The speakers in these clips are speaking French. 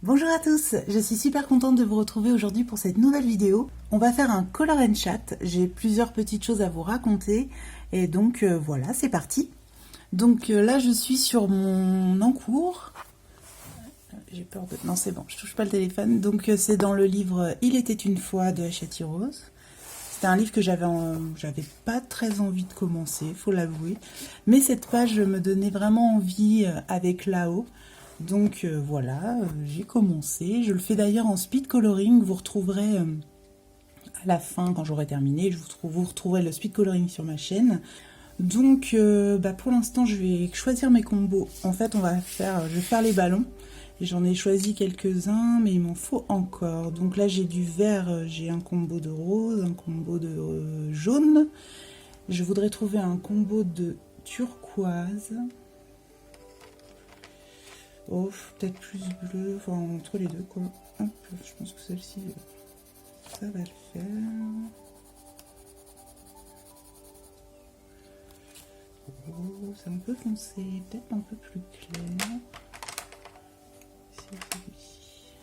Bonjour à tous, je suis super contente de vous retrouver aujourd'hui pour cette nouvelle vidéo. On va faire un color and chat, j'ai plusieurs petites choses à vous raconter et donc voilà, c'est parti. Donc là je suis sur mon encours. J'ai peur de... Non c'est bon, je touche pas le téléphone. Donc c'est dans le livre Il était une fois de Hachette Rose. C'était un livre que j'avais pas très envie de commencer, faut l'avouer. Mais cette page me donnait vraiment envie avec là-haut. Donc voilà, j'ai commencé. Je le fais d'ailleurs en speed coloring. Vous retrouverez à la fin, quand j'aurai terminé, vous retrouverez le speed coloring sur ma chaîne. Donc pour l'instant, je vais choisir mes combos. En fait, je vais faire les ballons. J'en ai choisi quelques-uns, mais il m'en faut encore. Donc là, j'ai du vert, j'ai un combo de rose, un combo de jaune. Je voudrais trouver un combo de turquoise. Oh, peut-être plus bleu, enfin entre les deux quoi. Hop, je pense que celle-ci, ça va le faire. Oh, c'est un peu foncé, peut-être un peu plus clair. C'est celui-ci.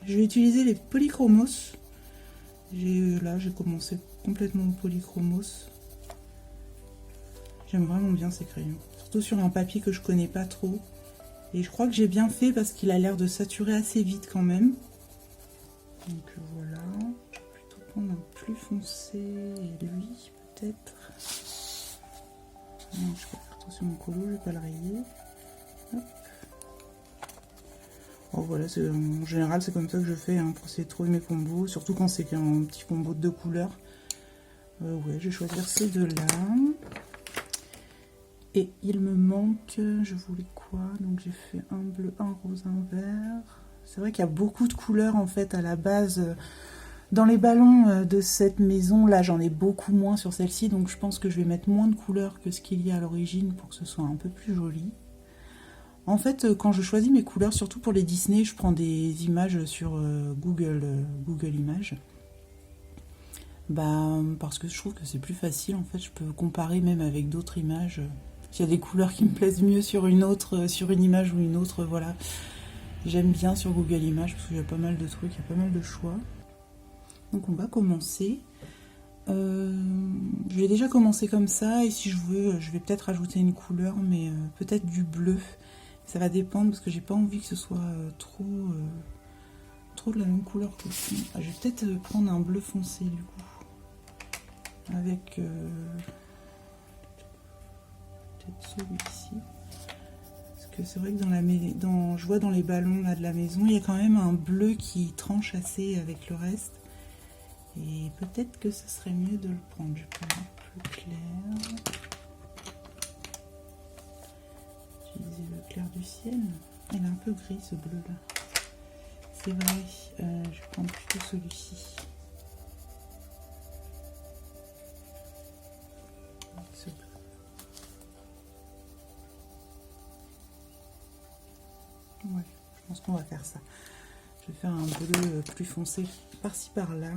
Je vais utiliser les polychromos. Là, j'ai commencé complètement en polychromos. J'aime vraiment bien ces crayons, surtout sur un papier que je connais pas trop. Et je crois que j'ai bien fait parce qu'il a l'air de saturer assez vite quand même. Donc voilà, je vais plutôt prendre un plus foncé et lui peut-être. Non, je vais faire attention à mon colo, je vais pas le rayer. Hop. Oh voilà, en général c'est comme ça que je fais pour essayer de trouver mes combos, surtout quand c'est qu'un petit combo de 2 couleurs. Ouais, je vais choisir ces deux-là. Et il me manque, je voulais quoi? Donc j'ai fait un bleu, un rose, un vert. C'est vrai qu'il y a beaucoup de couleurs en fait à la base. Dans les ballons de cette maison, là j'en ai beaucoup moins sur celle-ci. Donc je pense que je vais mettre moins de couleurs que ce qu'il y a à l'origine pour que ce soit un peu plus joli. En fait, quand je choisis mes couleurs, surtout pour les Disney, je prends des images sur Google Images. Parce que je trouve que c'est plus facile. En fait, je peux comparer même avec d'autres images. S'il y a des couleurs qui me plaisent mieux sur une image ou une autre, voilà. J'aime bien sur Google Images parce qu'il y a pas mal de trucs, il y a pas mal de choix. Donc on va commencer. Je vais déjà commencer comme ça et si je veux, je vais peut-être ajouter une couleur, mais peut-être du bleu. Ça va dépendre parce que j'ai pas envie que ce soit trop de la même couleur que le fond. Je vais peut-être prendre un bleu foncé du coup. Avec peut-être celui-ci. Parce que c'est vrai que je vois dans les ballons là, de la maison, il y a quand même un bleu qui tranche assez avec le reste. Et peut-être que ce serait mieux de le prendre. Je vais prendre un plus clair. Utiliser le clair du ciel. Il est un peu gris ce bleu là. C'est vrai, je vais prendre plutôt celui-ci. Ouais, je pense qu'on va faire ça. Je vais faire un bleu plus foncé par-ci par-là.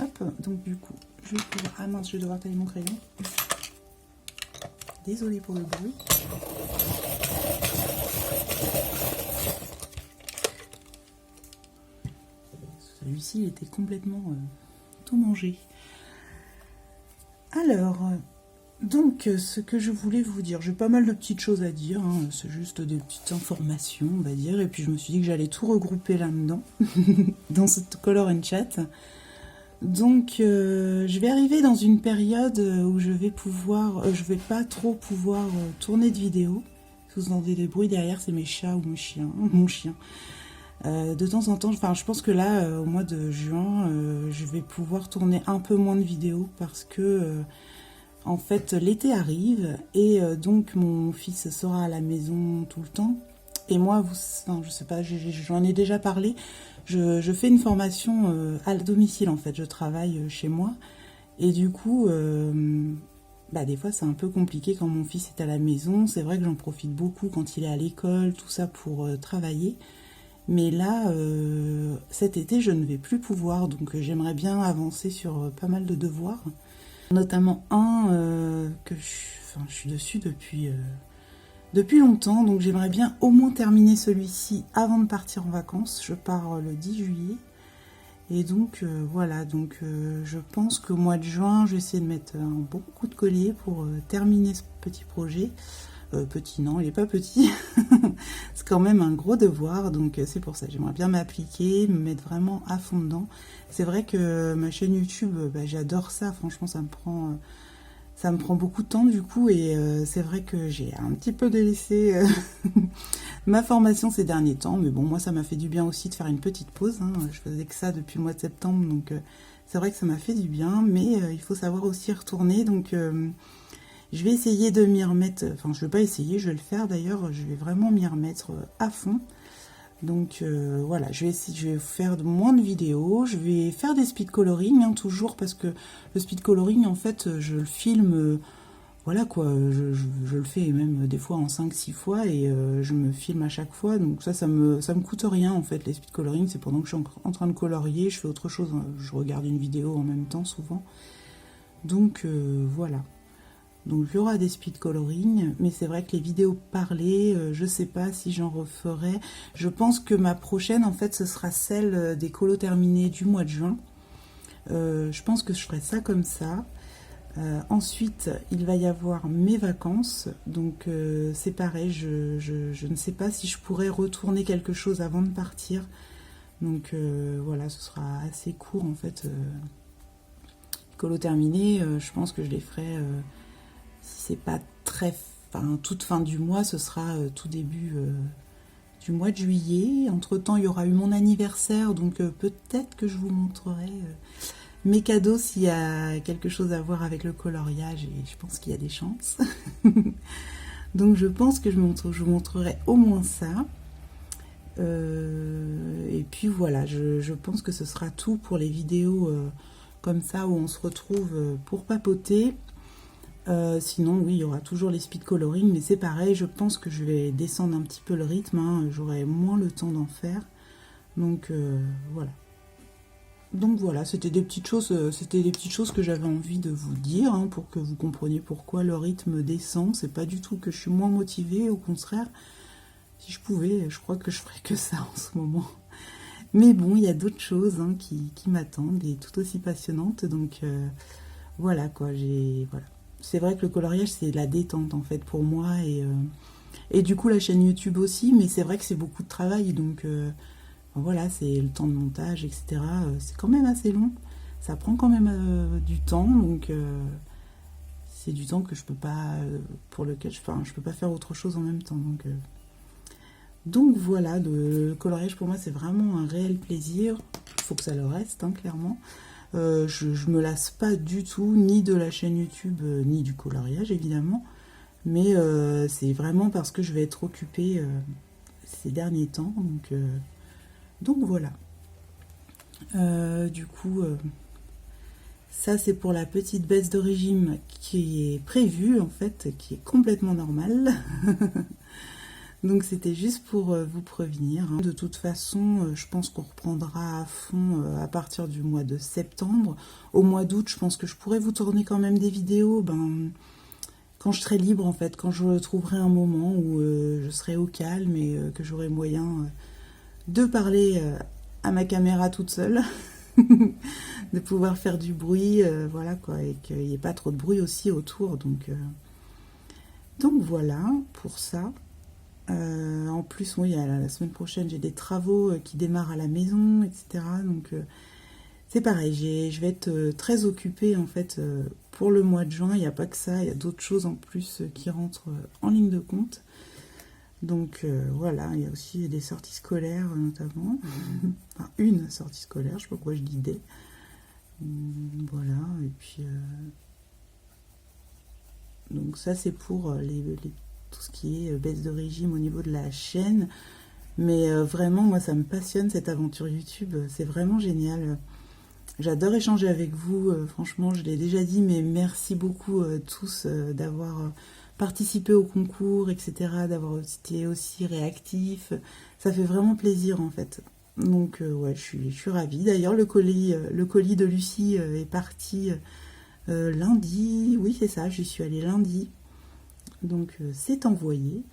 Hop, donc du coup, je vais pouvoir... Ah mince, je vais devoir tailler mon crayon. Désolée pour le bruit. Celui-ci, il était complètement tout mangé. Alors... Donc, ce que je voulais vous dire, j'ai pas mal de petites choses à dire, c'est juste des petites informations, on va dire, et puis je me suis dit que j'allais tout regrouper là-dedans, dans cette color and chat. Donc, je vais arriver dans une période où je vais pas trop pouvoir tourner de vidéos. Si vous entendez des bruits derrière, c'est mes chats ou mon chien. De temps en temps, je pense que là, au mois de juin, je vais pouvoir tourner un peu moins de vidéos parce que... En fait, l'été arrive et donc mon fils sera à la maison tout le temps. Et moi, je sais pas, j'en ai déjà parlé. Je fais une formation à domicile en fait. Je travaille chez moi et du coup, des fois c'est un peu compliqué quand mon fils est à la maison. C'est vrai que j'en profite beaucoup quand il est à l'école, tout ça pour travailler. Mais là, cet été, je ne vais plus pouvoir. Donc j'aimerais bien avancer sur pas mal de devoirs. Notamment un que je suis dessus depuis depuis longtemps, donc j'aimerais bien au moins terminer celui-ci avant de partir en vacances. Je pars le 10 juillet. Et donc voilà, donc je pense qu'au mois de juin, je vais essayer de mettre un bon coup de collier pour terminer ce petit projet. Petit, non, il n'est pas petit. C'est quand même un gros devoir, donc c'est pour ça. J'aimerais bien m'appliquer, me mettre vraiment à fond dedans. C'est vrai que ma chaîne YouTube, j'adore ça. Franchement, ça me prend beaucoup de temps du coup. Et c'est vrai que j'ai un petit peu délaissé ma formation ces derniers temps. Mais bon, moi, ça m'a fait du bien aussi de faire une petite pause. Hein. Je faisais que ça depuis le mois de septembre, donc c'est vrai que ça m'a fait du bien. Mais il faut savoir aussi retourner, donc... je vais essayer de m'y remettre, enfin je vais pas essayer, je vais le faire d'ailleurs, je vais vraiment m'y remettre à fond. Donc voilà, je vais faire moins de vidéos, je vais faire des speed coloring, hein, toujours, parce que le speed coloring, en fait, je le filme, voilà quoi, je le fais même des fois en 5-6 fois, et je me filme à chaque fois, donc ça me coûte rien, en fait, les speed coloring, c'est pendant que je suis en train de colorier, je fais autre chose, je regarde une vidéo en même temps, souvent. Donc voilà. Donc il y aura des speed coloring, mais c'est vrai que les vidéos parlées, je sais pas si j'en referai. Je pense que ma prochaine, en fait, ce sera celle des colos terminés du mois de juin. Je pense que je ferai ça comme ça. Ensuite, il va y avoir mes vacances. Donc c'est pareil, je ne sais pas si je pourrais retourner quelque chose avant de partir. Donc voilà, ce sera assez court en fait. Colos terminés, je pense que je les ferai... si c'est pas toute fin du mois, ce sera tout début du mois de juillet. Entre-temps, il y aura eu mon anniversaire, donc peut-être que je vous montrerai mes cadeaux s'il y a quelque chose à voir avec le coloriage, et je pense qu'il y a des chances. Donc je pense que je vous montrerai au moins ça. Et puis voilà, je pense que ce sera tout pour les vidéos comme ça où on se retrouve pour papoter. Sinon, oui, il y aura toujours les speed coloring, mais c'est pareil, je pense que je vais descendre un petit peu le rythme, hein, j'aurai moins le temps d'en faire. Donc voilà. Donc voilà, c'était des petites choses que j'avais envie de vous dire, hein, pour que vous compreniez pourquoi le rythme descend. C'est pas du tout que je suis moins motivée, au contraire. Si je pouvais, je crois que je ferais que ça en ce moment. Mais bon, il y a d'autres choses, hein, qui m'attendent, et tout aussi passionnantes. Donc voilà quoi, voilà. C'est vrai que le coloriage, c'est la détente en fait pour moi, et du coup la chaîne YouTube aussi, mais c'est vrai que c'est beaucoup de travail, donc voilà, c'est le temps de montage, etc. C'est quand même assez long, ça prend quand même du temps, donc c'est du temps que je peux pas, pour lequel je peux pas faire autre chose en même temps, donc voilà, le coloriage pour moi c'est vraiment un réel plaisir, il faut que ça le reste, hein, clairement. Je me lasse pas du tout, ni de la chaîne YouTube, ni du coloriage évidemment, mais c'est vraiment parce que je vais être occupée ces derniers temps, donc voilà. Du coup, ça c'est pour la petite baisse de régime qui est prévue en fait, qui est complètement normale. Donc c'était juste pour vous prévenir. Hein. De toute façon, je pense qu'on reprendra à fond à partir du mois de septembre. Au mois d'août, je pense que je pourrais vous tourner quand même des vidéos quand je serai libre en fait, quand je trouverai un moment où je serai au calme et que j'aurai moyen de parler à ma caméra toute seule. De pouvoir faire du bruit, voilà quoi, et qu'il n'y ait pas trop de bruit aussi autour. Donc voilà pour ça. En plus, oui, la semaine prochaine, j'ai des travaux qui démarrent à la maison, etc. Donc, c'est pareil, je vais être très occupée, en fait, pour le mois de juin. Il n'y a pas que ça, il y a d'autres choses en plus qui rentrent en ligne de compte. Donc, voilà, il y a aussi des sorties scolaires, notamment. Enfin, une sortie scolaire, je ne sais pas pourquoi je dis des. Voilà, et puis... donc, ça, c'est pour tout ce qui est baisse de régime au niveau de la chaîne, mais vraiment moi ça me passionne cette aventure YouTube, c'est vraiment génial, j'adore échanger avec vous, franchement je l'ai déjà dit, mais merci beaucoup tous d'avoir participé au concours, etc., d'avoir été aussi réactifs, ça fait vraiment plaisir en fait. Donc ouais, je suis ravie. D'ailleurs le colis de Lucie est parti lundi, oui c'est ça, j'y suis allée lundi. Donc c'est envoyé.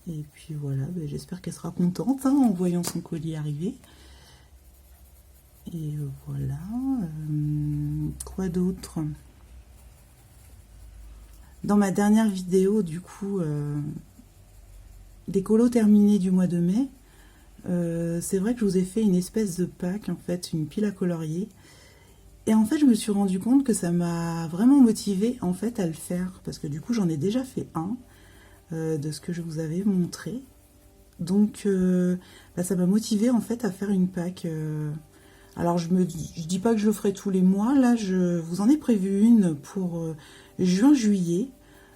Et puis voilà, ben, j'espère qu'elle sera contente hein, en voyant son colis arriver. Et voilà. Quoi d'autre? Dans ma dernière vidéo, du coup, des colos terminés du mois de mai, c'est vrai que je vous ai fait une espèce de pack, en fait, une pile à colorier. Et en fait, je me suis rendu compte que ça m'a vraiment motivée, en fait, à le faire. Parce que du coup, j'en ai déjà fait un. De ce que je vous avais montré. Donc bah, ça m'a motivée en fait à faire une pack. Alors je dis pas que je le ferai tous les mois, là je vous en ai prévu une pour juin-juillet.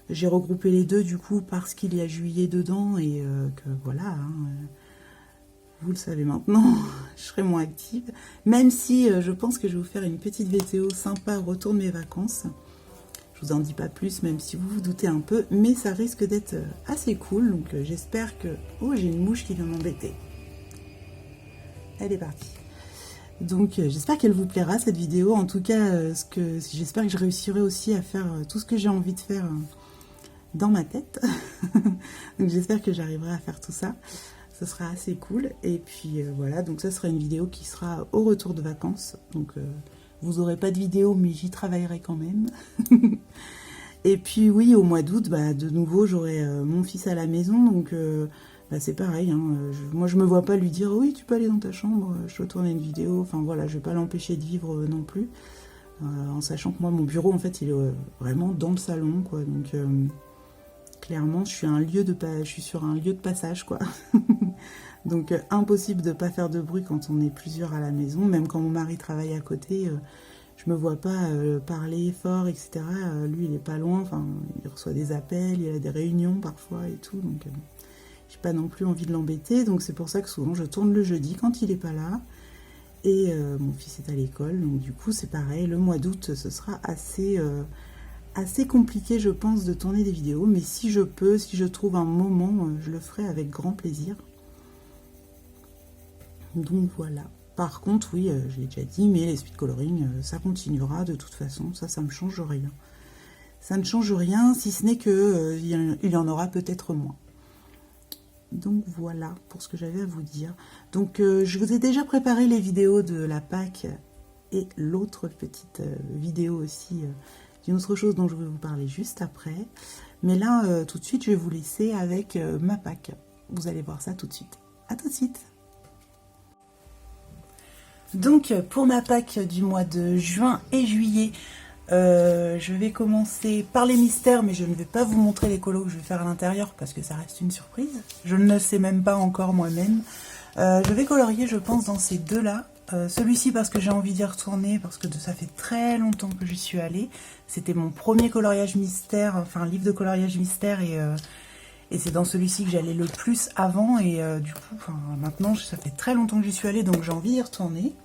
J'ai regroupé les deux du coup parce qu'il y a juillet dedans et que voilà, hein, vous le savez maintenant, je serai moins active. Même si je pense que je vais vous faire une petite vidéo sympa au retour de mes vacances. Je vous en dis pas plus, même si vous vous doutez un peu, mais ça risque d'être assez cool. Donc j'espère que... Oh, j'ai une mouche qui vient m'embêter. Elle est partie. Donc j'espère qu'elle vous plaira cette vidéo. En tout cas, j'espère que je réussirai aussi à faire tout ce que j'ai envie de faire dans ma tête. Donc j'espère que j'arriverai à faire tout ça. Ce sera assez cool. Et puis voilà, donc ça sera une vidéo qui sera au retour de vacances. Donc... vous n'aurez pas de vidéo, mais j'y travaillerai quand même. Et puis oui, au mois d'août, bah, de nouveau, j'aurai mon fils à la maison. Donc bah, c'est pareil. Hein, moi, je me vois pas lui dire « Oui, tu peux aller dans ta chambre, je te tourne une vidéo. » Enfin voilà, je vais pas l'empêcher de vivre non plus. En sachant que moi, mon bureau, en fait, il est vraiment dans le salon. Quoi. Donc clairement, je suis sur un lieu de passage. Quoi. Donc impossible de ne pas faire de bruit quand on est plusieurs à la maison, même quand mon mari travaille à côté, je me vois pas parler fort, etc. Lui il est pas loin, enfin il reçoit des appels, il a des réunions parfois et tout, donc j'ai pas non plus envie de l'embêter, donc c'est pour ça que souvent je tourne le jeudi quand il est pas là, et mon fils est à l'école, donc du coup c'est pareil, le mois d'août ce sera assez compliqué je pense de tourner des vidéos, mais si je peux, si je trouve un moment, je le ferai avec grand plaisir. Donc voilà. Par contre, oui, je l'ai déjà dit, mais les speed coloring, ça continuera de toute façon. Ça ne change rien. Ça ne change rien, si ce n'est que il y en aura peut-être moins. Donc voilà pour ce que j'avais à vous dire. Donc je vous ai déjà préparé les vidéos de la Pâques et l'autre petite vidéo aussi d'une autre chose dont je vais vous parler juste après. Mais là, tout de suite, je vais vous laisser avec ma Pâques. Vous allez voir ça tout de suite. À tout de suite. Donc pour ma Pâques du mois de juin et juillet, je vais commencer par les mystères, mais je ne vais pas vous montrer les colos que je vais faire à l'intérieur parce que ça reste une surprise. Je ne le sais même pas encore moi-même. Je vais colorier, je pense, dans ces deux-là. Celui-ci parce que j'ai envie d'y retourner, parce que ça fait très longtemps que j'y suis allée. C'était mon premier coloriage mystère, enfin livre de coloriage mystère, et c'est dans celui-ci que j'allais le plus avant. Et du coup, maintenant, ça fait très longtemps que j'y suis allée, donc j'ai envie d'y retourner.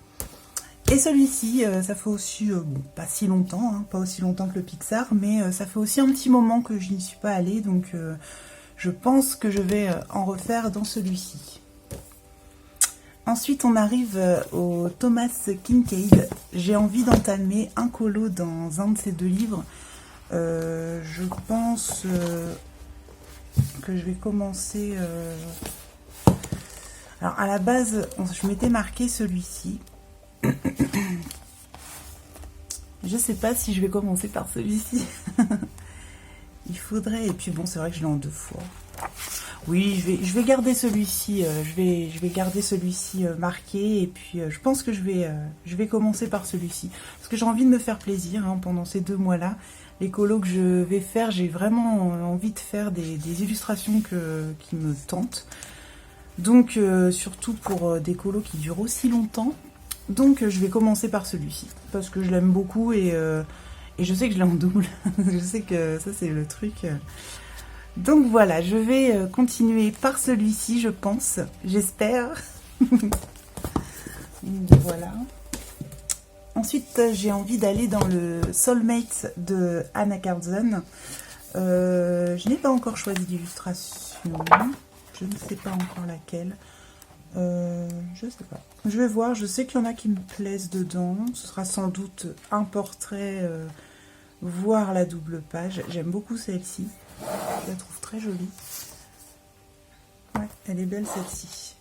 Et celui-ci, ça fait aussi, bon, pas si longtemps, hein, pas aussi longtemps que le Pixar, mais ça fait aussi un petit moment que je n'y suis pas allée, donc je pense que je vais en refaire dans celui-ci. Ensuite, on arrive au Thomas Kinkade. J'ai envie d'entamer un colo dans un de ces deux livres. Je pense que je vais commencer... Alors, à la base, je m'étais marqué celui-ci. Je sais pas si je vais commencer par celui-ci. Il faudrait... Et puis bon, c'est vrai que je l'ai en deux fois. Oui, je vais garder celui-ci. Je vais garder celui-ci marqué. Et puis je pense que je vais commencer par celui-ci. Parce que j'ai envie de me faire plaisir hein, pendant ces 2 mois-là. Les colos que je vais faire, j'ai vraiment envie de faire des illustrations qui me tentent. Donc surtout pour des colos qui durent aussi longtemps. Donc je vais commencer par celui-ci. Parce que je l'aime beaucoup et je sais que je l'ai en double. Je sais que ça c'est le truc... Donc voilà, je vais continuer par celui-ci, je pense, j'espère. Voilà. Ensuite, j'ai envie d'aller dans le Soulmate de Anna Carlson. Je n'ai pas encore choisi d'illustration. Je ne sais pas encore laquelle. Je sais pas. Je vais voir, je sais qu'il y en a qui me plaisent dedans. Ce sera sans doute un portrait... voir la double page. J'aime beaucoup celle-ci. Je la trouve très jolie. Ouais, elle est belle celle-ci.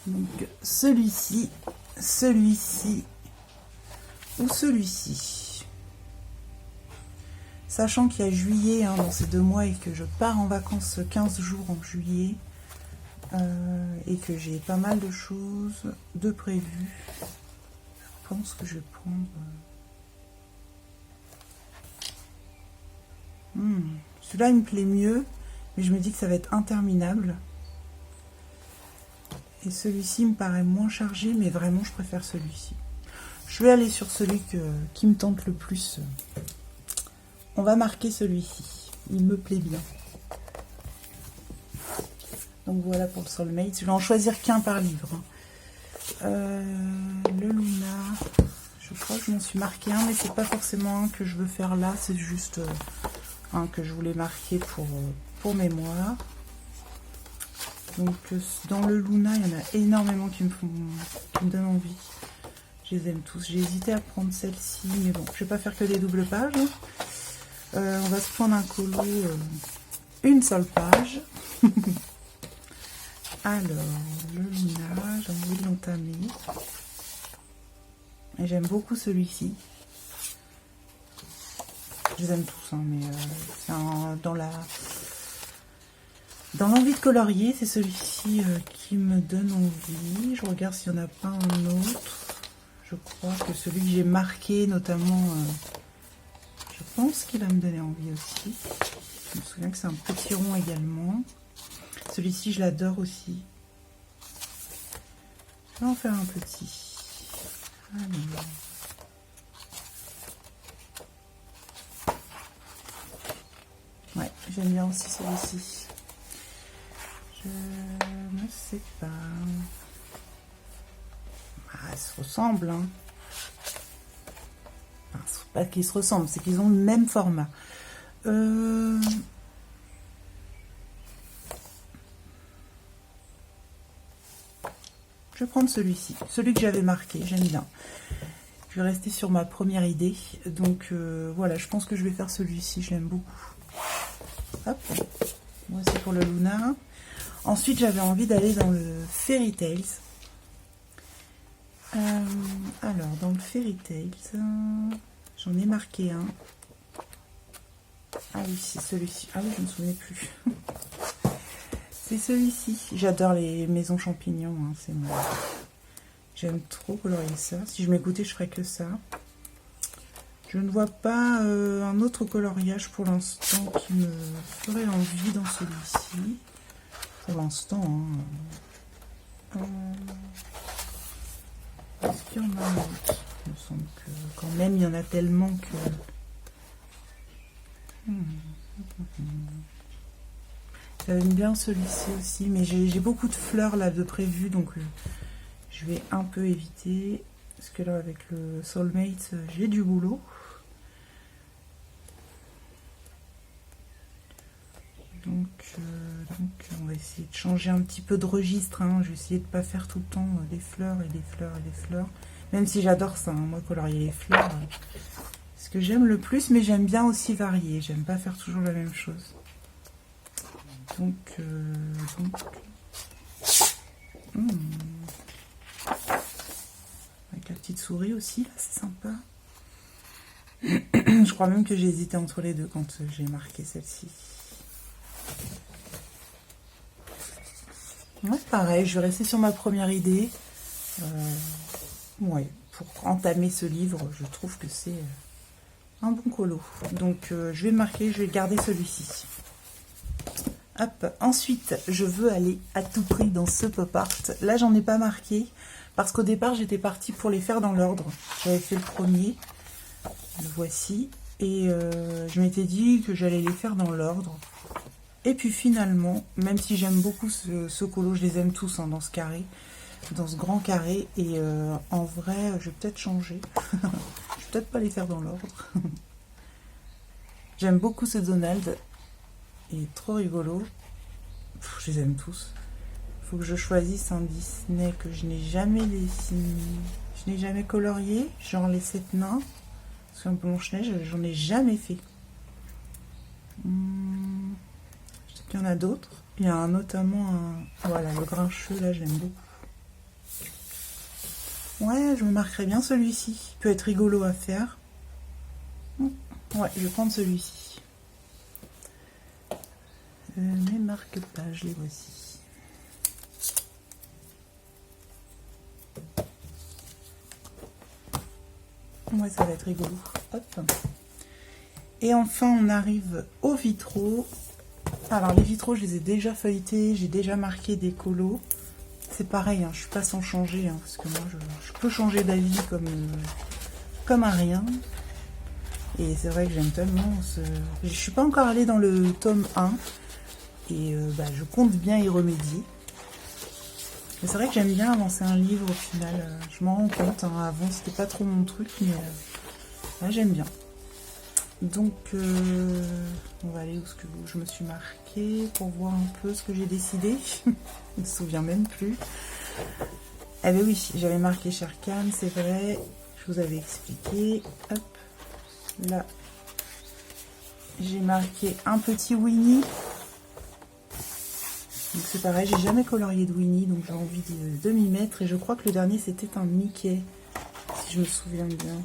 Donc celui-ci ou celui-ci. Sachant qu'il y a juillet hein, dans ces 2 mois et que je pars en vacances 15 jours en juillet et que j'ai pas mal de choses de prévues, je pense que je vais prendre... Celui-là il me plaît mieux, mais je me dis que ça va être interminable. Et celui-ci me paraît moins chargé, mais vraiment je préfère celui-ci. Je vais aller sur celui qui me tente le plus. On va marquer celui-ci. Il me plaît bien. Donc voilà pour le Soulmate. Je vais en choisir qu'un par livre. Le Luna. Je crois que je m'en suis marqué un, mais c'est pas forcément un que je veux faire là. C'est juste un que je voulais marquer pour mémoire. Donc dans le Luna, il y en a énormément qui me donnent envie. Je les aime tous. J'ai hésité à prendre celle-ci, mais bon, je vais pas faire que des doubles pages. On va se prendre un colo, une seule page. Alors, le Luna, j'ai envie de l'entamer. Et j'aime beaucoup celui-ci. Je les aime tous, hein, mais c'est dans l'envie de colorier, c'est celui-ci qui me donne envie. Je regarde s'il n'y en a pas un autre. Je crois que celui que j'ai marqué, notamment, je pense qu'il va me donner envie aussi. Je me souviens que c'est un petit rond également. Celui-ci, je l'adore aussi. Je vais en faire un petit. Alors. Ouais, j'aime bien aussi celui-ci. Je ne sais pas. Ah, ils se ressemblent. Hein. Enfin, c'est pas qu'ils se ressemblent, c'est qu'ils ont le même format. Je vais prendre celui-ci. Celui que j'avais marqué, j'aime bien. Je vais rester sur ma première idée. Donc voilà, je pense que je vais faire celui-ci, je l'aime beaucoup. Hop, moi c'est pour le Luna. Ensuite, j'avais envie d'aller dans le Fairy Tales. Alors, dans le Fairy Tales, j'en ai marqué un. Ah oui, c'est celui-ci. Ah oui, je ne me souvenais plus. C'est celui-ci. J'adore les maisons champignons. Hein, c'est moi. J'aime trop colorier ça. Si je m'écoutais, je ferais que ça. Je ne vois pas un autre coloriage pour l'instant qui me ferait envie dans celui-ci. Pour l'instant, hein. Est-ce qu'il y en a un autre? Il me semble que quand même il y en a tellement que... J'aime bien celui-ci aussi, mais j'ai beaucoup de fleurs là de prévu, donc je vais un peu éviter. Parce que là avec le Soulmate, j'ai du boulot. Donc on va essayer de changer un petit peu de registre. Hein. Je vais essayer de ne pas faire tout le temps des fleurs et des fleurs et des fleurs. Même si j'adore ça, hein. Moi colorier les fleurs, c'est ce que j'aime le plus, mais j'aime bien aussi varier. J'aime pas faire toujours la même chose. Donc avec la petite souris aussi, là c'est sympa. Je crois même que j'ai hésité entre les deux quand j'ai marqué celle-ci. Ouais, pareil, je vais rester sur ma première idée. Ouais, pour entamer ce livre, je trouve que c'est un bon colo. Donc je vais marquer, je vais garder celui-ci. Hop. Ensuite, je veux aller à tout prix dans ce pop art. Là, j'en ai pas marqué parce qu'au départ, j'étais partie pour les faire dans l'ordre. J'avais fait le premier, le voici, et je m'étais dit que j'allais les faire dans l'ordre. Et puis finalement, même si j'aime beaucoup ce colo, je les aime tous hein, dans ce carré, dans ce grand carré. Et en vrai, je vais peut-être changer. Je vais peut-être pas les faire dans l'ordre. J'aime beaucoup ce Donald. Il est trop rigolo. Je les aime tous. Faut que je choisisse un Disney que je n'ai jamais dessiné. Je n'ai jamais colorié. Genre les 7 nains. Parce qu'un Blanche-Neige, j'en ai jamais fait. Je sais qu'il y en a d'autres. Il y a notamment un... Voilà, le Grincheux, là, j'aime beaucoup. Ouais, je me marquerai bien celui-ci. Il peut être rigolo à faire. Ouais, je vais prendre celui-ci. Mes marque-pages, les voici. Ouais, ça va être rigolo. Hop. Et enfin, on arrive aux vitraux. Alors, les vitraux, je les ai déjà feuilletés. J'ai déjà marqué des colos. C'est pareil, hein, je suis pas sans changer. Hein, parce que moi, je peux changer d'avis comme un rien. Et c'est vrai que j'aime tellement ce... Je suis pas encore allée dans le tome 1. Et je compte bien y remédier. Mais c'est vrai que j'aime bien avancer un livre au final. Je m'en rends compte. Hein, avant, c'était pas trop mon truc. Mais là, j'aime bien. Donc, on va aller où je me suis marquée pour voir un peu ce que j'ai décidé. Je ne me souviens même plus. Eh bien oui, j'avais marqué Sherkan, c'est vrai. Je vous avais expliqué. Hop, là. J'ai marqué un petit Winnie. Donc c'est pareil, j'ai jamais colorié de Winnie, donc j'ai envie de m'y mettre. Et je crois que le dernier, c'était un Mickey, si je me souviens bien.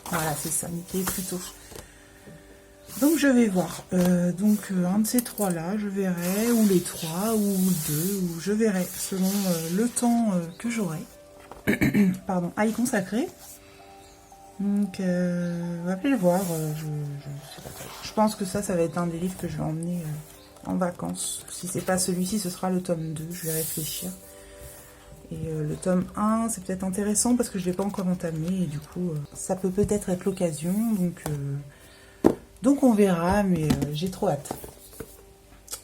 Voilà, c'est ça, Mickey plutôt. Donc je vais voir, un de ces trois-là, je verrai, ou les trois, ou deux, ou je verrai, selon le temps que j'aurai. Pardon, à y consacrer. Donc, allez voir, je pense que ça va être un des livres que je vais emmener en vacances. Si c'est pas celui-ci, ce sera le tome 2, je vais réfléchir. Et le tome 1, c'est peut-être intéressant parce que je ne l'ai pas encore entamé, et du coup, ça peut peut-être être l'occasion, donc on verra, mais j'ai trop hâte.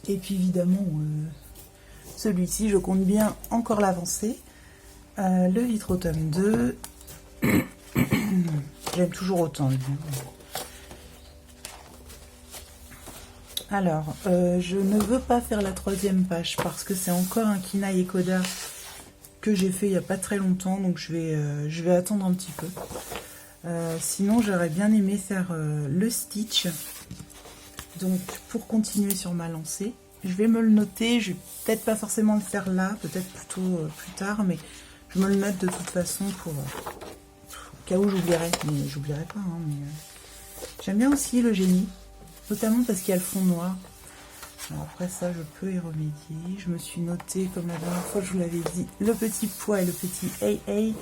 Et puis évidemment, celui-ci, je compte bien encore l'avancer. Le Vitrotome 2. J'aime toujours autant le livre. Alors, je ne veux pas faire la 3e page parce que c'est encore un Kina et Koda que j'ai fait il n'y a pas très longtemps, donc je vais attendre un petit peu. Sinon, j'aurais bien aimé faire le Stitch. Donc, pour continuer sur ma lancée, je vais me le noter. Je vais peut-être pas forcément le faire là, peut-être plutôt plus tard, mais je me le note de toute façon pour au cas où j'oublierai. Mais j'oublierai pas. Hein, j'aime bien aussi le génie, notamment parce qu'il y a le fond noir. Alors après ça, je peux y remédier. Je me suis noté, comme la dernière fois, je vous l'avais dit, le petit pois et le petit hey.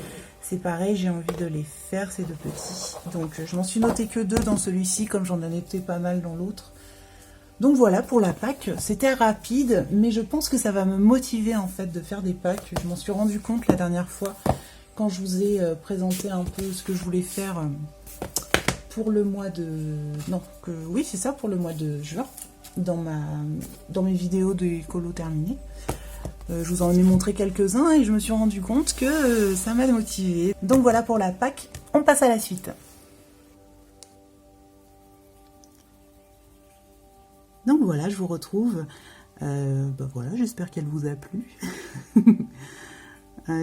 C'est pareil, j'ai envie de les faire, ces deux petits. Donc, je m'en suis noté que 2 dans celui-ci, comme j'en ai noté pas mal dans l'autre. Donc voilà, pour la Pâques, c'était rapide, mais je pense que ça va me motiver, en fait, de faire des Pâques. Je m'en suis rendu compte la dernière fois, quand je vous ai présenté un peu ce que je voulais faire pour le mois de... Non, oui, c'est ça, pour le mois de juin. Dans mes vidéos de écolo terminées. Je vous en ai montré quelques-uns et je me suis rendu compte que ça m'a motivée. Donc voilà pour la Pâques, on passe à la suite. Donc voilà, je vous retrouve. Voilà, j'espère qu'elle vous a plu.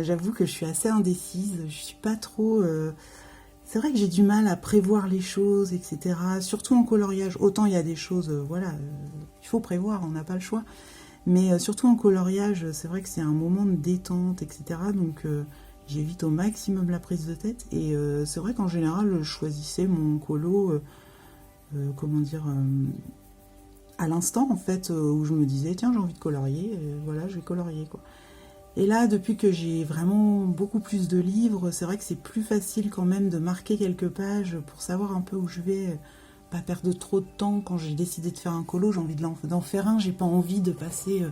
J'avoue que je suis assez indécise, je suis pas trop... C'est vrai que j'ai du mal à prévoir les choses, etc. Surtout en coloriage. Autant il y a des choses, il faut prévoir, on n'a pas le choix. Mais surtout en coloriage, c'est vrai que c'est un moment de détente, etc. Donc j'évite au maximum la prise de tête. Et c'est vrai qu'en général, je choisissais mon colo, à l'instant, en fait, où je me disais, tiens, j'ai envie de colorier, voilà, je vais colorier, quoi. Et là, depuis que j'ai vraiment beaucoup plus de livres, c'est vrai que c'est plus facile quand même de marquer quelques pages pour savoir un peu où je vais, pas perdre trop de temps. Quand j'ai décidé de faire un colo, j'ai envie d'en faire un, j'ai pas envie de passer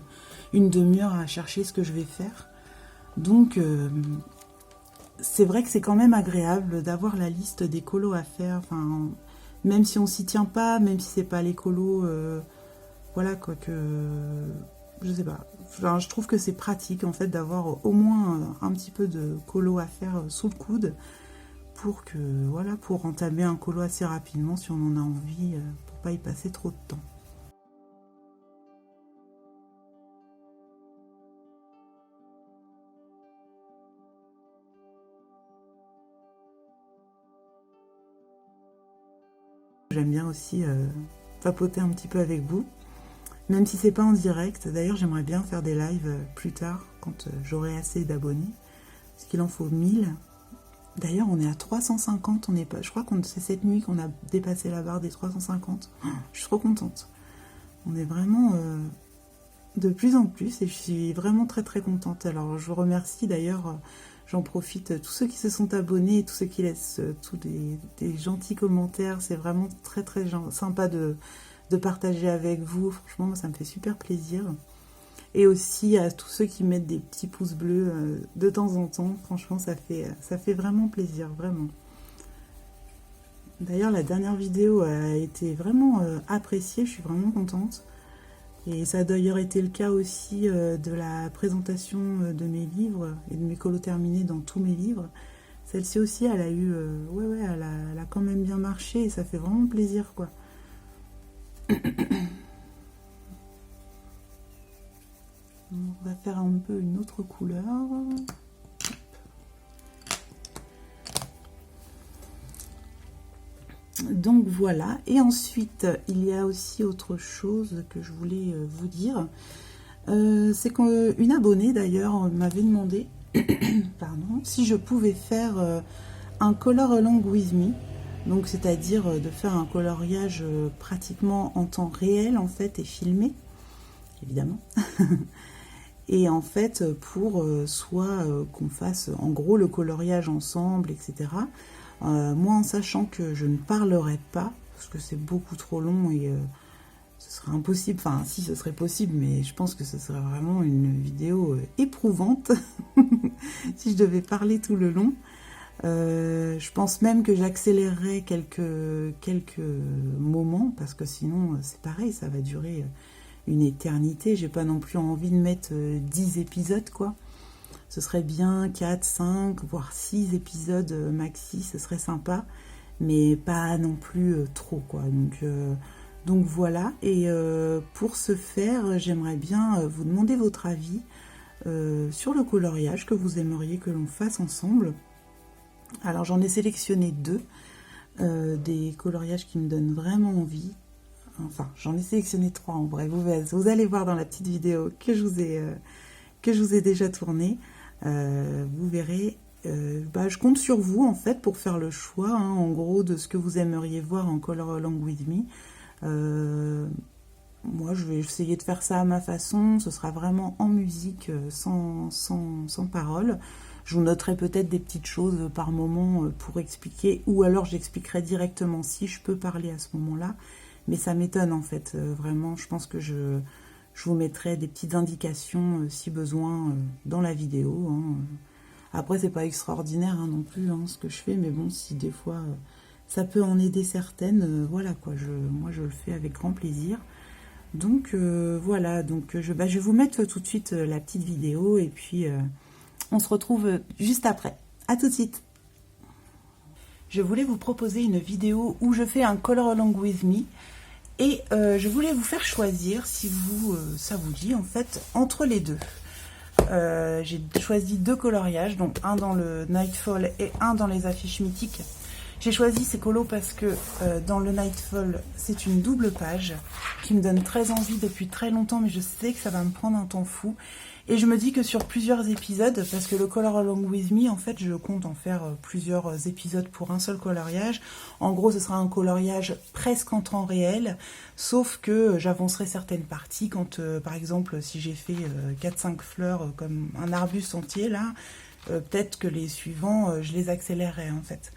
une demi-heure à chercher ce que je vais faire. Donc, c'est vrai que c'est quand même agréable d'avoir la liste des colos à faire, enfin, même si on s'y tient pas, même si c'est pas les colos, voilà, quoi que... Je sais pas, enfin, je trouve que c'est pratique en fait d'avoir au moins un petit peu de colo à faire sous le coude pour que voilà, pour entamer un colo assez rapidement si on en a envie, pour pas y passer trop de temps. J'aime bien aussi papoter un petit peu avec vous, même si c'est pas en direct. D'ailleurs, j'aimerais bien faire des lives plus tard, quand j'aurai assez d'abonnés, parce qu'il en faut 1000. D'ailleurs, on est à 350, on est pas, je crois que c'est cette nuit qu'on a dépassé la barre des 350. Oh, je suis trop contente. On est vraiment de plus en plus et je suis vraiment très très contente. Alors, je vous remercie d'ailleurs. J'en profite, tous ceux qui se sont abonnés et tous ceux qui laissent tous des gentils commentaires, c'est vraiment très très sympa de partager avec vous. Franchement, moi, ça me fait super plaisir. Et aussi à tous ceux qui mettent des petits pouces bleus de temps en temps. Franchement, ça fait vraiment plaisir, vraiment. D'ailleurs, la dernière vidéo a été vraiment appréciée, je suis vraiment contente. Et ça a d'ailleurs été le cas aussi de la présentation de mes livres et de mes colos terminés dans tous mes livres. Celle-ci aussi, elle a eu, ouais, elle a quand même bien marché et ça fait vraiment plaisir, quoi. On va faire un peu une autre couleur. Donc voilà, et ensuite il y a aussi autre chose que je voulais vous dire, c'est qu'une abonnée d'ailleurs m'avait demandé pardon, si je pouvais faire un color along with me, donc c'est-à-dire de faire un coloriage pratiquement en temps réel en fait et filmé, évidemment. Et en fait pour soit qu'on fasse en gros le coloriage ensemble, etc. Moi, en sachant que je ne parlerai pas, parce que c'est beaucoup trop long et ce serait impossible, enfin si ce serait possible, mais je pense que ce serait vraiment une vidéo éprouvante si je devais parler tout le long. Je pense même que j'accélérerais quelques moments, parce que sinon c'est pareil, ça va durer une éternité. J'ai pas non plus envie de mettre 10 épisodes, quoi. Ce serait bien 4, 5, voire 6 épisodes maxi, ce serait sympa, mais pas non plus trop, quoi. Donc voilà, et pour ce faire, j'aimerais bien vous demander votre avis sur le coloriage que vous aimeriez que l'on fasse ensemble. Alors j'en ai sélectionné 2, des coloriages qui me donnent vraiment envie. Enfin, j'en ai sélectionné 3 en vrai, vous allez voir dans la petite vidéo que je vous ai déjà tournée. Vous verrez, je compte sur vous en fait pour faire le choix en gros de ce que vous aimeriez voir en color along with me. Moi je vais essayer de faire ça à ma façon, ce sera vraiment en musique sans parole. Je vous noterai peut-être des petites choses par moment pour expliquer, ou alors j'expliquerai directement si je peux parler à ce moment-là, mais ça m'étonne en fait, vraiment. Je pense que je vous mettrai des petites indications si besoin dans la vidéo. Après, c'est pas extraordinaire non plus ce que je fais, mais bon, si des fois ça peut en aider certaines, voilà quoi. Moi, je le fais avec grand plaisir. Donc voilà, donc je vais vous mettre tout de suite la petite vidéo et puis on se retrouve juste après. À tout de suite. Je voulais vous proposer une vidéo où je fais un color along with me. Et je voulais vous faire choisir, si ça vous dit, en fait, entre les deux. J'ai choisi 2 coloriages, donc un dans le Nightfall et un dans les affiches mythiques. J'ai choisi ces colos parce que dans le Nightfall, c'est une double page qui me donne très envie depuis très longtemps, mais je sais que ça va me prendre un temps fou. Et je me dis que sur plusieurs épisodes, parce que le Color Along With Me, en fait, je compte en faire plusieurs épisodes pour un seul coloriage. En gros, ce sera un coloriage presque en temps réel, sauf que j'avancerai certaines parties quand, par exemple, si j'ai fait 4-5 fleurs comme un arbuste entier, là, peut-être que les suivants, je les accélérerai, en fait.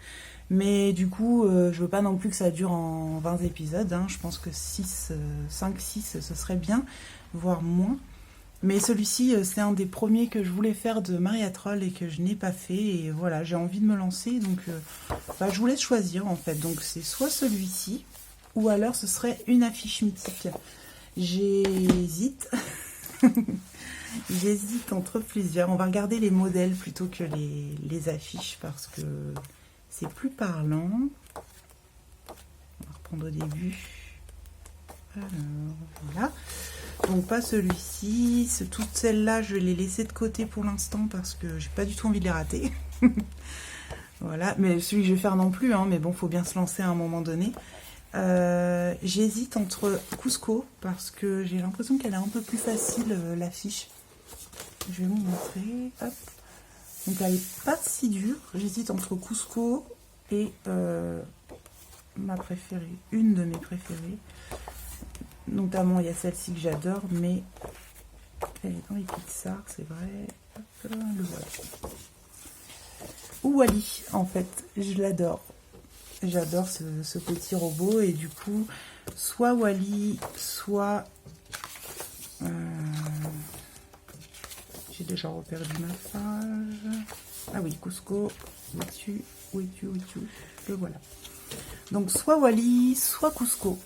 Mais du coup, je veux pas non plus que ça dure en 20 épisodes. Je pense que 5-6, ce serait bien, voire moins. Mais celui-ci, c'est un des premiers que je voulais faire de Maria Troll et que je n'ai pas fait. Et voilà, j'ai envie de me lancer. Donc, je vous laisse choisir en fait. Donc, c'est soit celui-ci, ou alors ce serait une affiche mythique. J'hésite. J'hésite entre plusieurs. On va regarder les modèles plutôt que les affiches parce que c'est plus parlant. On va reprendre au début. Alors, voilà. Donc pas celui-ci. Toutes celles-là, je vais les laisser de côté pour l'instant parce que j'ai pas du tout envie de les rater. Voilà. Mais celui que je vais faire non plus, hein, mais bon, faut bien se lancer à un moment donné. J'hésite entre Cusco parce que j'ai l'impression qu'elle est un peu plus facile l'affiche. Je vais vous montrer. Hop. Donc elle n'est pas si dure. J'hésite entre Cusco et ma préférée, une de mes préférées. Notamment il y a celle-ci que j'adore, mais elle est dans les Pixar, c'est vrai. Hop, le voilà. Ou Wally, en fait, je l'adore. J'adore ce petit robot et du coup, soit Wally, soit... j'ai déjà reperdu ma page. Ah oui, Cusco, où es-tu, où es-tu, où es-tu? Le voilà. Donc soit Wally, soit Cusco.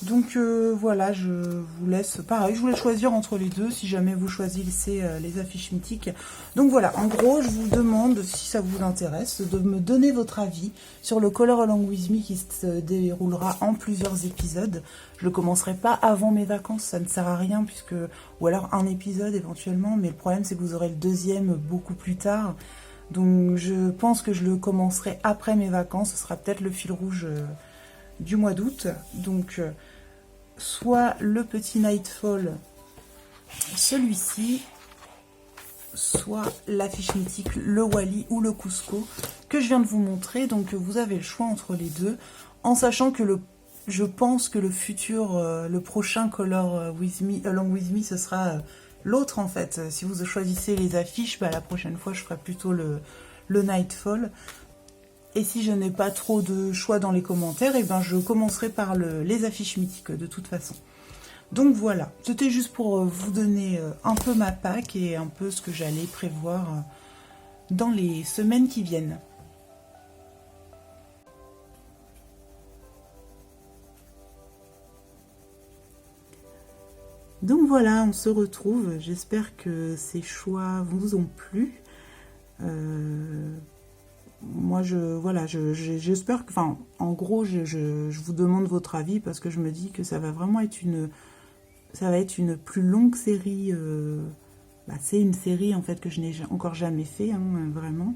Donc voilà, je vous laisse, pareil, je voulais choisir entre les deux, si jamais vous choisissez les affiches mythiques. Donc voilà, en gros, je vous demande, si ça vous intéresse, de me donner votre avis sur le Color Along With Me qui se déroulera en plusieurs épisodes. Je ne le commencerai pas avant mes vacances, ça ne sert à rien, puisque ou alors un épisode éventuellement, mais le problème c'est que vous aurez le deuxième beaucoup plus tard. Donc je pense que je le commencerai après mes vacances, ce sera peut-être le fil rouge du mois d'août. Donc soit le petit Nightfall, celui-ci, soit l'affiche mythique, le Wally ou le Cusco, que je viens de vous montrer. Donc vous avez le choix entre les deux, en sachant que je pense que le futur, le prochain Color With Me, Along With Me, ce sera l'autre en fait. Si vous choisissez les affiches, bah, la prochaine fois je ferai plutôt le Nightfall. Et si je n'ai pas trop de choix dans les commentaires, et ben je commencerai par les affiches mythiques de toute façon. Donc voilà, c'était juste pour vous donner un peu ma pack et un peu ce que j'allais prévoir dans les semaines qui viennent. Donc voilà, on se retrouve. J'espère que ces choix vous ont plu. Moi, j'espère que, enfin, en gros, je vous demande votre avis parce que je me dis que ça va vraiment être une plus longue série. C'est une série en fait que je n'ai encore jamais fait, hein, vraiment.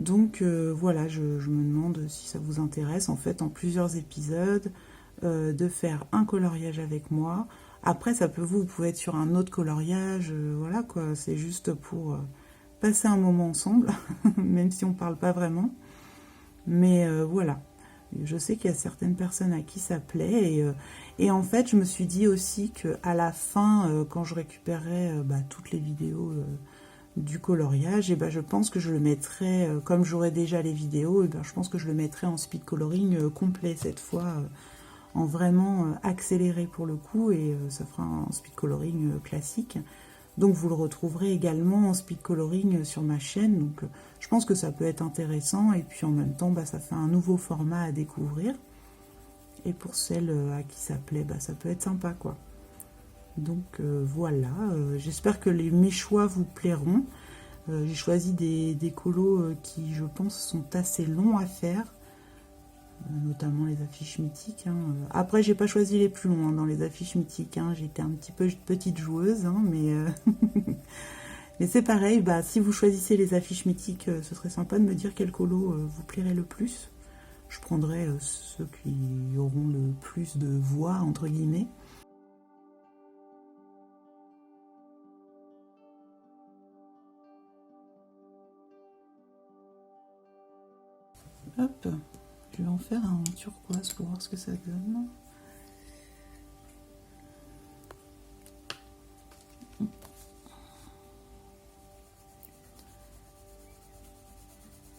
Donc voilà, je me demande si ça vous intéresse en fait en plusieurs épisodes de faire un coloriage avec moi. Après, vous pouvez être sur un autre coloriage, voilà quoi. C'est juste pour passer un moment ensemble, même si on ne parle pas vraiment. Mais voilà, je sais qu'il y a certaines personnes à qui ça plaît. Et en fait, je me suis dit aussi qu'à la fin, quand je récupérerai toutes les vidéos du coloriage, et je pense que je le mettrai, comme j'aurai déjà les vidéos, je pense que je le mettrai en speed coloring complet cette fois, en vraiment accéléré pour le coup, et ça fera un speed coloring classique. Donc vous le retrouverez également en speed coloring sur ma chaîne. Donc je pense que ça peut être intéressant. Et puis en même temps, ça fait un nouveau format à découvrir. Et pour celles à qui ça plaît, ça peut être sympa quoi. Donc voilà, j'espère que mes choix vous plairont. J'ai choisi des colos qui, je pense, sont assez longs à faire. Notamment les affiches mythiques. Hein. Après, j'ai pas choisi les plus longs dans les affiches mythiques. Hein. J'étais un petit peu petite joueuse, hein, mais, mais c'est pareil. Si vous choisissez les affiches mythiques, ce serait sympa de me dire quel colo vous plairait le plus. Je prendrai ceux qui auront le plus de voix, entre guillemets. Hop. Je vais en faire un turquoise pour voir ce que ça donne.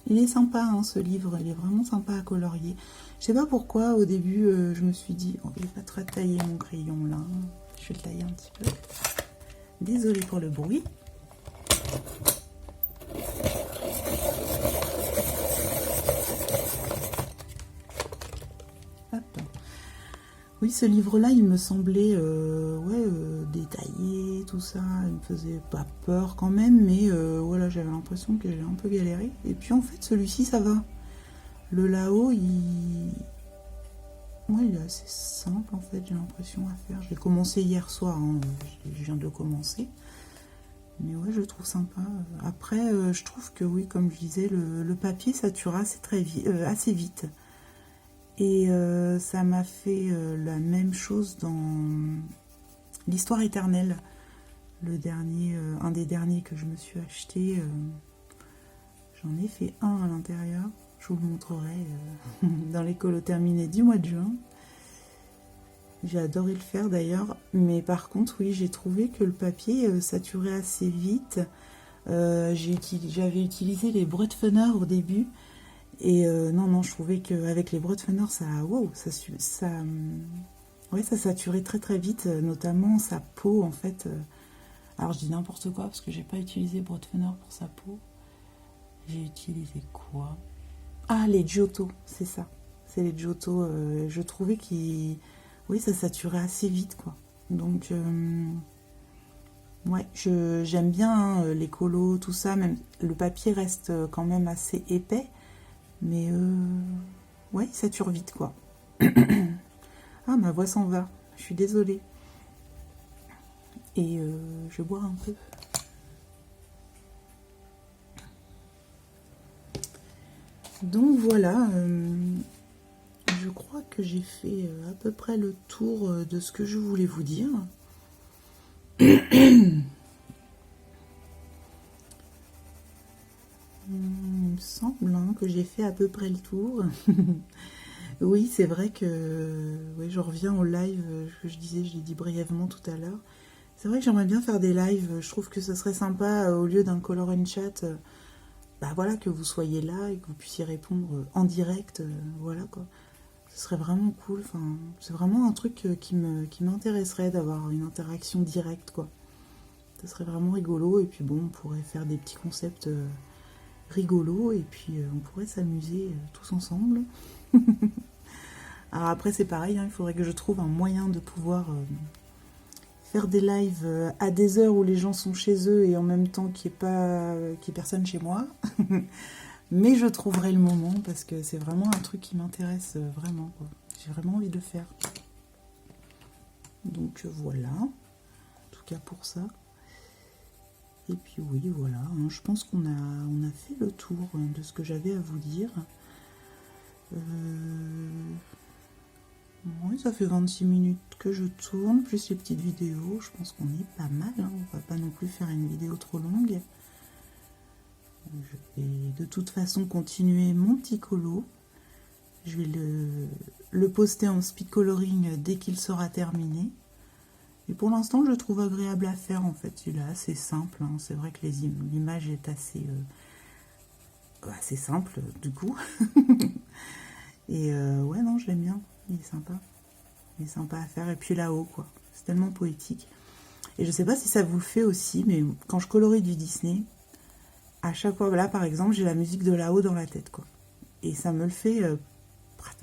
Il est sympa hein, ce livre, il est vraiment sympa à colorier. Je sais pas pourquoi au début je me suis dit, oh, il n'est pas très taillé mon crayon là. Je vais le tailler un petit peu. Désolée pour le bruit. Oui, ce livre-là, il me semblait ouais, détaillé, tout ça. Il me faisait pas peur quand même, mais voilà, j'avais l'impression que j'ai un peu galéré. Et puis en fait, celui-ci, ça va. Le Lao, ouais, il est assez simple en fait, j'ai l'impression à faire. J'ai commencé hier soir, hein, je viens de commencer. Mais ouais, je le trouve sympa. Après, je trouve que oui, comme je disais, le papier sature assez vite. Et ça m'a fait la même chose dans l'Histoire éternelle, le dernier, un des derniers que je me suis acheté. J'en ai fait un à l'intérieur. Je vous le montrerai dans les colos terminés du mois de juin. J'ai adoré le faire d'ailleurs. Mais par contre, oui, j'ai trouvé que le papier saturait assez vite. J'avais utilisé les Brutfunner au début. Et non, je trouvais qu'avec les Brutfunner, wow, ouais, ça saturait très très vite, notamment sa peau en fait. Alors je dis n'importe quoi parce que j'ai pas utilisé Brutfunner pour sa peau. J'ai utilisé quoi? Ah, les Giotto, c'est ça. C'est les Giotto. Je trouvais oui, ça saturait assez vite quoi. Donc ouais, j'aime bien hein, les colos, tout ça. Même le papier reste quand même assez épais. Mais ouais, il sature vite quoi. Ah, ma voix s'en va. Je suis désolée. Et je vais boire un peu. Donc voilà, je crois que j'ai fait à peu près le tour de ce que je voulais vous dire. Il me semble hein, que j'ai fait à peu près le tour. Oui, c'est vrai que ouais, je reviens au live que je disais, je l'ai dit brièvement tout à l'heure. C'est vrai que j'aimerais bien faire des lives. Je trouve que ce serait sympa au lieu d'un color and chat. Bah voilà, que vous soyez là et que vous puissiez répondre en direct. Voilà quoi. Ce serait vraiment cool. Enfin, c'est vraiment un truc qui m'intéresserait d'avoir une interaction directe quoi. Ce serait vraiment rigolo. Et puis bon, on pourrait faire des petits concepts rigolos et puis on pourrait s'amuser tous ensemble. Alors après c'est pareil, hein, il faudrait que je trouve un moyen de pouvoir faire des lives à des heures où les gens sont chez eux et en même temps qu'il n'y ait personne chez moi. Mais je trouverai le moment parce que c'est vraiment un truc qui m'intéresse vraiment. J'ai vraiment envie de le faire. Donc voilà, en tout cas pour ça. Et puis oui, voilà, hein, je pense qu'on a fait le tour de ce que j'avais à vous dire. Oui, ça fait 26 minutes que je tourne, plus les petites vidéos. Je pense qu'on est pas mal. Hein. On va pas non plus faire une vidéo trop longue. Je vais de toute façon continuer mon petit colo. Je vais le poster en speed coloring dès qu'il sera terminé. Et pour l'instant, je le trouve agréable à faire en fait. Il est assez simple. Hein. C'est vrai que l'image est assez simple du coup. Et ouais, non, je l'aime bien. Il est sympa. Il est sympa à faire. Et puis là-haut, quoi. C'est tellement poétique. Et je sais pas si ça vous le fait aussi, mais quand je colorie du Disney, à chaque fois, là par exemple, j'ai la musique de là-haut dans la tête, quoi. Et ça me le fait,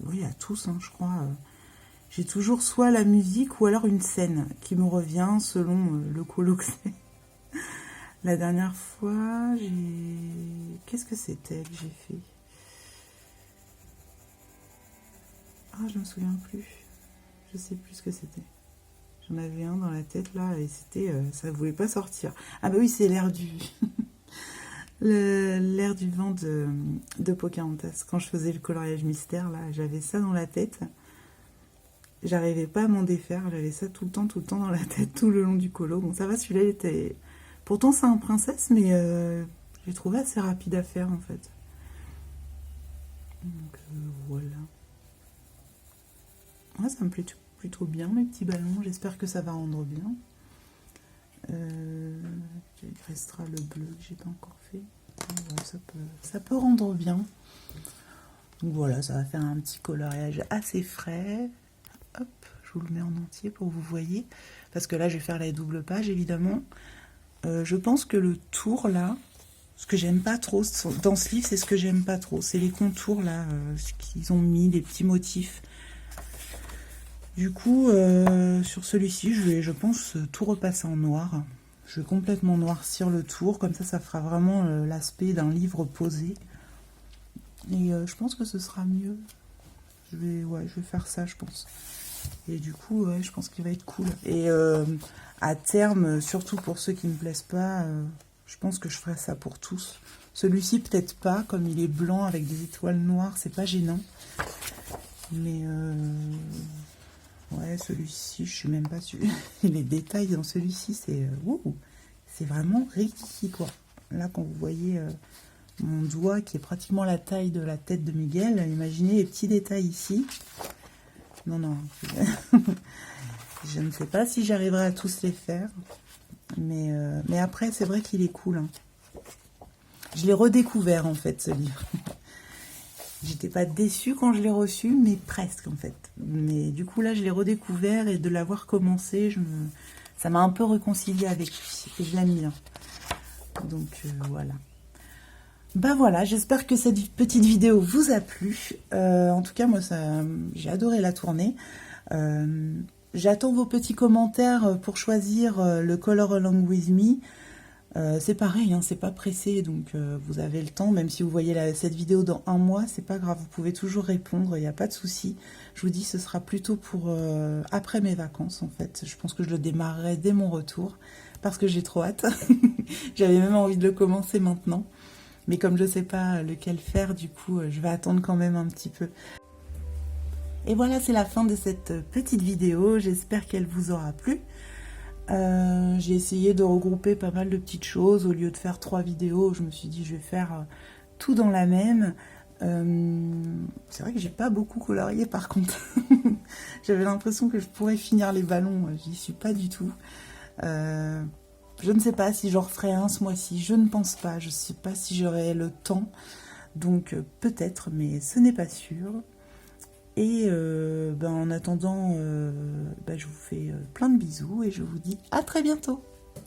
oui, à tous, hein, je crois. J'ai toujours soit la musique ou alors une scène qui me revient selon le colo que c'est. La dernière fois, qu'est-ce que c'était que j'ai fait? Ah, je me souviens plus. Je sais plus ce que c'était. J'en avais un dans la tête là et c'était, ça voulait pas sortir. Ah bah oui, c'est l'air du l'air du vent de Pocahontas. Quand je faisais le coloriage mystère là, j'avais ça dans la tête. J'arrivais pas à m'en défaire. J'avais ça tout le temps dans la tête tout le long du colo. Bon, ça va, celui-là il était. Pourtant c'est un princesse, mais j'ai trouvé assez rapide à faire en fait. Donc voilà. Ouais, ça me plaît plutôt bien, mes petits ballons. J'espère que ça va rendre bien. Il restera le bleu que j'ai pas encore fait. Ouais, ça peut rendre bien. Donc voilà, ça va faire un petit coloriage assez frais. Hop, je vous le mets en entier pour que vous voyez. Parce que là, je vais faire la double page, évidemment. Je pense que le tour, là, ce que j'aime pas trop dans ce livre, c'est ce que j'aime pas trop. C'est les contours, là, ce qu'ils ont mis, les petits motifs. Du coup, sur celui-ci, je pense, tout repasser en noir. Je vais complètement noircir le tour, comme ça fera vraiment l'aspect d'un livre posé. Et je pense que ce sera mieux. Ouais, je vais faire ça, je pense. Et du coup, ouais, je pense qu'il va être cool. Et à terme, surtout pour ceux qui ne me plaisent pas, je pense que je ferai ça pour tous. Celui-ci, peut-être pas, comme il est blanc avec des étoiles noires, c'est pas gênant. Mais ouais, celui-ci, je suis même pas sûre. Les détails dans celui-ci, c'est vraiment riqui, quoi. Là, quand vous voyez mon doigt qui est pratiquement la taille de la tête de Miguel, imaginez les petits détails ici. Non, non. Je ne sais pas si j'arriverai à tous les faire. Mais après, c'est vrai qu'il est cool. Hein. Je l'ai redécouvert, en fait, ce livre. J'étais pas déçue quand je l'ai reçu, mais presque, en fait. Mais du coup, là, je l'ai redécouvert et de l'avoir commencé, ça m'a un peu réconciliée avec lui. Et je l'aime bien. Donc, voilà. Bah voilà, j'espère que cette petite vidéo vous a plu. En tout cas, moi, j'ai adoré la tournée. J'attends vos petits commentaires pour choisir le Color Along With Me. C'est pareil, hein, c'est pas pressé, donc vous avez le temps. Même si vous voyez cette vidéo dans un mois, c'est pas grave, vous pouvez toujours répondre, il n'y a pas de souci. Je vous dis, ce sera plutôt pour après mes vacances, en fait. Je pense que je le démarrerai dès mon retour, parce que j'ai trop hâte. J'avais même envie de le commencer maintenant. Mais comme je ne sais pas lequel faire, du coup, je vais attendre quand même un petit peu. Et voilà, c'est la fin de cette petite vidéo. J'espère qu'elle vous aura plu. J'ai essayé de regrouper pas mal de petites choses. Au lieu de faire 3 vidéos, je me suis dit, je vais faire tout dans la même. C'est vrai que j'ai pas beaucoup colorié, par contre. J'avais l'impression que je pourrais finir les ballons. J'y suis pas du tout. Je ne sais pas si j'en referai un ce mois-ci, je ne pense pas, je ne sais pas si j'aurai le temps, donc peut-être, mais ce n'est pas sûr. Et en attendant, je vous fais plein de bisous et je vous dis à très bientôt.